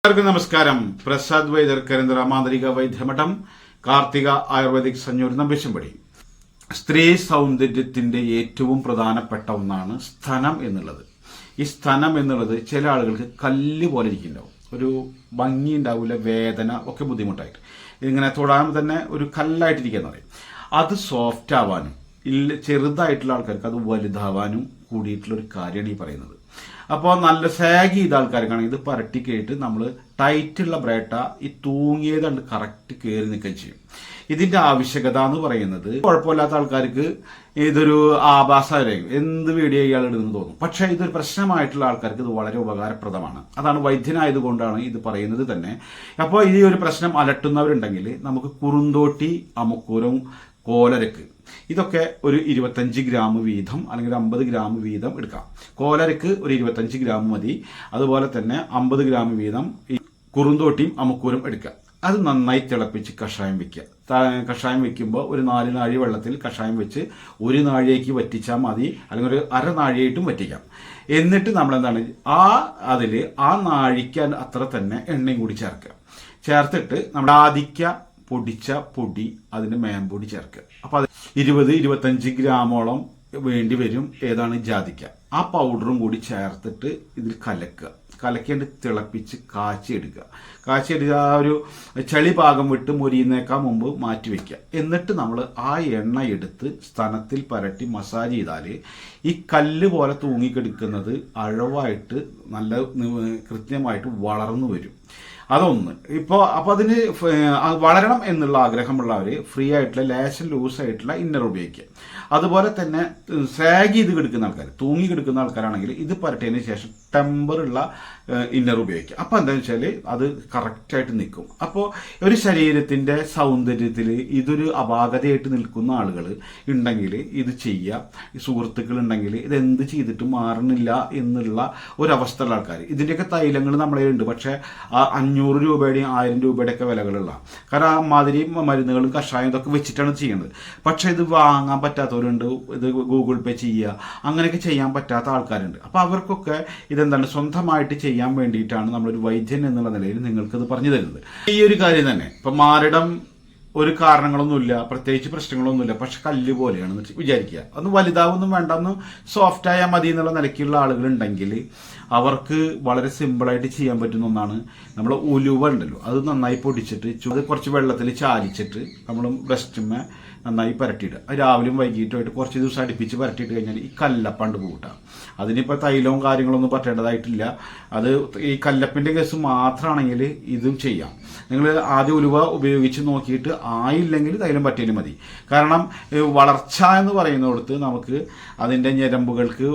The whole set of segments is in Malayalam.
എല്ലാവർക്കും നമസ്കാരം. പ്രസാദ് വൈദ്യർ കരിന്തറ മാന്ത്രിക വൈദ്യമഠം കാർത്തിക ആയുർവേദിക് സഞ്ജൂർ നമ്പേശമ്പടി. സ്ത്രീ സൗന്ദര്യത്തിന്റെ ഏറ്റവും പ്രധാനപ്പെട്ട ഒന്നാണ് സ്തനം എന്നുള്ളത്. ഈ സ്തനം എന്നുള്ളത് ചില ആളുകൾക്ക് കല്ല് പോലെ ഇരിക്കുന്നുണ്ടാവും, ഒരു ഭംഗി ഉണ്ടാവില്ല, വേദന ഒക്കെ ബുദ്ധിമുട്ടായിട്ട് ഇങ്ങനെ തൊടാൻ തന്നെ ഒരു കല്ലായിട്ടിരിക്കുക പറയും. അത് സോഫ്റ്റ് ആവാനും ചെറുതായിട്ടുള്ള ആൾക്കാർക്ക് അത് വലുതാവാനും കൂടിയിട്ടുള്ള ഒരു കാര്യമാണ് ഈ പറയുന്നത്. അപ്പോൾ നല്ല സാഗ് ചെയ്ത ആൾക്കാർക്കാണെങ്കിൽ ഇത് പരട്ടി കേട്ട് നമ്മൾ ടൈറ്റുള്ള ബ്രേട്ട ഈ തൂങ്ങിയതുകൊണ്ട് കറക്റ്റ് കയറി നിൽക്കുകയും ചെയ്യും. ഇതിന്റെ ആവശ്യകത എന്ന് പറയുന്നത് കുഴപ്പമില്ലാത്ത ആൾക്കാർക്ക് ഇതൊരു ആഭാസമായിരിക്കും, എന്ത് വീഡിയോ ഇയാൾ ഇടുന്നു തോന്നും. പക്ഷെ ഇതൊരു പ്രശ്നമായിട്ടുള്ള ആൾക്കാർക്ക് ഇത് വളരെ ഉപകാരപ്രദമാണ്. അതാണ് വൈദ്യനായതുകൊണ്ടാണ് ഇത് പറയുന്നത് തന്നെ. അപ്പോൾ ഈ ഒരു പ്രശ്നം അലട്ടുന്നവരുണ്ടെങ്കിൽ നമുക്ക് കുറുന്തോട്ടി, അമുക്കൂരം, കോലരക്ക് ഇതൊക്കെ ഒരു 25 ഗ്രാം വീതം അല്ലെങ്കിൽ 50 ഗ്രാം വീതം എടുക്കാം. കോലരക്ക് ഒരു 25 ഗ്രാം മതി. അതുപോലെ തന്നെ 50 ഗ്രാം വീതം ഈ കുറുന്തോട്ടിയും അമുക്കൂരും എടുക്കുക. അത് നന്നായി തിളപ്പിച്ച് കഷായം വെക്കുക. കഷായം വെക്കുമ്പോൾ ഒരു 4 നാഴി വെള്ളത്തിൽ കഷായം വെച്ച് ഒരു നാഴിയേക്ക് വറ്റിച്ചാൽ മതി, അല്ലെങ്കിൽ ഒരു അര നാഴിയായിട്ടും വറ്റിക്കാം. എന്നിട്ട് നമ്മളെന്താണ് അതിൽ ആ നാഴിക്ക് അത്ര തന്നെ എണ്ണയും കൂടി ചേർത്തിട്ട് നമ്മൾ ആദിക്ക പൊടിച്ച പൊടി അതിന് മേമ്പൊടി ചേർക്കുക. അപ്പൊ അത് 20-25 ഗ്രാമോളം വേണ്ടി വരും. ഏതാണ് ജാതിക്ക. ആ പൗഡറും കൂടി ചേർത്തിട്ട് ഇതിൽ കലക്കേണ്ട തിളപ്പിച്ച് കാച്ചിയെടുക്കുക. ആ ഒരു ചളി പാകം വിട്ട് മൊരിയുന്നേക്കാൾ മുമ്പ് മാറ്റി വെക്കുക. എന്നിട്ട് നമ്മൾ ആ എണ്ണ എടുത്ത് സ്തനത്തിൽ പരട്ടി മസാജ് ചെയ്താൽ ഈ കല്ല് പോലെ തൂങ്ങിക്കെടുക്കുന്നത് അഴവായിട്ട് നല്ല കൃത്യമായിട്ട് വളർന്നു വരും. അതൊന്ന്. അപ്പോൾ അതിന് വളരണം എന്നുള്ള ആഗ്രഹമുള്ളവർ ഫ്രീ ആയിട്ടുള്ള ലേശം ലൂസായിട്ടുള്ള ഇന്നർ ഉപയോഗിക്കുക. അതുപോലെ തന്നെ സാഗ് ചെയ്ത് കിടക്കുന്ന ആൾക്കാർ, തൂങ്ങി കിടക്കുന്ന ആൾക്കാരാണെങ്കിൽ ഇത് പരട്ടിയതിന് ശേഷം ടെമ്പറുള്ള ഇന്നർ ഉപയോഗിക്കുക. അപ്പോൾ എന്താണെന്ന് വെച്ചാൽ അത് കറക്റ്റായിട്ട് നിൽക്കും. അപ്പോൾ ഒരു ശരീരത്തിന്റെ സൗന്ദര്യത്തിൽ ഇതൊരു അപാകതയായിട്ട് നിൽക്കുന്ന ആളുകൾ ഉണ്ടെങ്കിൽ ഇത് ചെയ്യുക. സുഹൃത്തുക്കൾ ഉണ്ടെങ്കിൽ ഇത് എന്ത് ചെയ്തിട്ടും മാറണില്ല എന്നുള്ള ഒരവസ്ഥയുള്ള ആൾക്കാർ, ഇതിൻ്റെയൊക്കെ തൈലങ്ങൾ നമ്മളെ ഉണ്ട്. പക്ഷേ 500 രൂപയുടെയും 1000 രൂപയുടെ ഒക്കെ വിലകളുള്ള, കാരണം ആ മാതിരി മരുന്നുകളും കഷായം ഇതൊക്കെ വെച്ചിട്ടാണ് ചെയ്യുന്നത്. പക്ഷെ ഇത് വാങ്ങാൻ പറ്റാത്തവരുണ്ട്, ഇത് ഗൂഗിൾ പേ ചെയ്യുക, അങ്ങനെയൊക്കെ ചെയ്യാൻ പറ്റാത്ത ആൾക്കാരുണ്ട്. അപ്പോൾ അവർക്കൊക്കെ ഇതെന്താണ് സ്വന്തമായിട്ട് ചെയ്യാൻ വേണ്ടിയിട്ടാണ് നമ്മളൊരു വൈദ്യൻ എന്നുള്ള നിലയിൽ നിങ്ങൾക്കിത് പറഞ്ഞു തരുന്നത്. ഈ ഒരു കാര്യം തന്നെ ഇപ്പം മാറിടം ഒരു കാരണങ്ങളൊന്നുമില്ല, പ്രത്യേകിച്ച് പ്രശ്നങ്ങളൊന്നുമില്ല, പക്ഷെ കല്ല് പോലെയാണെന്ന് വിചാരിക്കുക. ഒന്ന് വലുതാവൊന്നും വേണ്ട, ഒന്ന് സോഫ്റ്റ് ആയാൽ മതി എന്നുള്ള നിലയ്ക്കുള്ള ആളുകളുണ്ടെങ്കിൽ അവർക്ക് വളരെ സിമ്പിളായിട്ട് ചെയ്യാൻ പറ്റുന്ന ഒന്നാണ് നമ്മൾ ഉലുവ ഉണ്ടല്ലോ, അത് നന്നായി പൊടിച്ചിട്ട് അത് കുറച്ച് വെള്ളത്തിൽ ചാലിച്ചിട്ട് നമ്മൾ ബ്രസ്റ്റിന്മേ നന്നായി പരട്ടിയിടുക. രാവിലെയും വൈകിട്ടുമായിട്ട് കുറച്ച് ദിവസം അടുപ്പിച്ച് പരട്ടിയിട്ട് കഴിഞ്ഞാൽ ഈ കല്ലപ്പണ്ട് പൂട്ടാം. അതിനിപ്പോൾ തൈലവും കാര്യങ്ങളൊന്നും പറ്റേണ്ടതായിട്ടില്ല. അത് ഈ കല്ലപ്പിൻ്റെ കേസ് മാത്രമാണെങ്കിൽ ഇതും ചെയ്യാം. നിങ്ങൾ ആദ്യം ഉലുവ ഉപയോഗിച്ച് നോക്കിയിട്ട് ആയില്ലെങ്കിൽ തൈലം പറ്റിയാലും മതി. കാരണം വളർച്ച എന്ന് പറയുന്നിടത്ത് നമുക്ക് അതിൻ്റെ ഞരമ്പുകൾക്ക്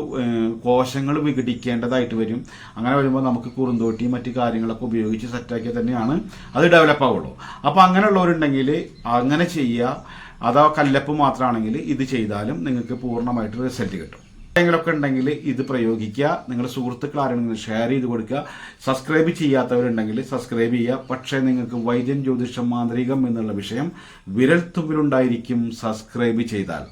കോശങ്ങൾ വിഘടിക്കേണ്ടതായിട്ട് വരും. അങ്ങനെ വരുമ്പോൾ നമുക്ക് കുറുന്തോട്ടി മറ്റു കാര്യങ്ങളൊക്കെ ഉപയോഗിച്ച് സെറ്റാക്കിയാൽ തന്നെയാണ് അത് ഡെവലപ്പ് ആവുള്ളൂ. അപ്പോൾ അങ്ങനെയുള്ളവരുണ്ടെങ്കിൽ അങ്ങനെ ചെയ്യുക. അതോ കല്ലപ്പ് മാത്രമാണെങ്കിൽ ഇത് ചെയ്താലും നിങ്ങൾക്ക് പൂർണ്ണമായിട്ട് റിസൾട്ട് കിട്ടും. എന്തെങ്കിലുമൊക്കെ ഉണ്ടെങ്കിൽ ഇത് പ്രയോഗിക്കുക. നിങ്ങളുടെ സുഹൃത്തുക്കൾ ആരെങ്കിലും ഷെയർ ചെയ്ത് കൊടുക്കുക. സബ്സ്ക്രൈബ് ചെയ്യാത്തവരുണ്ടെങ്കിൽ സബ്സ്ക്രൈബ് ചെയ്യുക. പക്ഷേ നിങ്ങൾക്ക് വൈദ്യം, ജ്യോതിഷം, മാന്ത്രികം എന്നുള്ള വിഷയം വിരൽത്തുമ്പിലുണ്ടായിരിക്കും സബ്സ്ക്രൈബ് ചെയ്താൽ.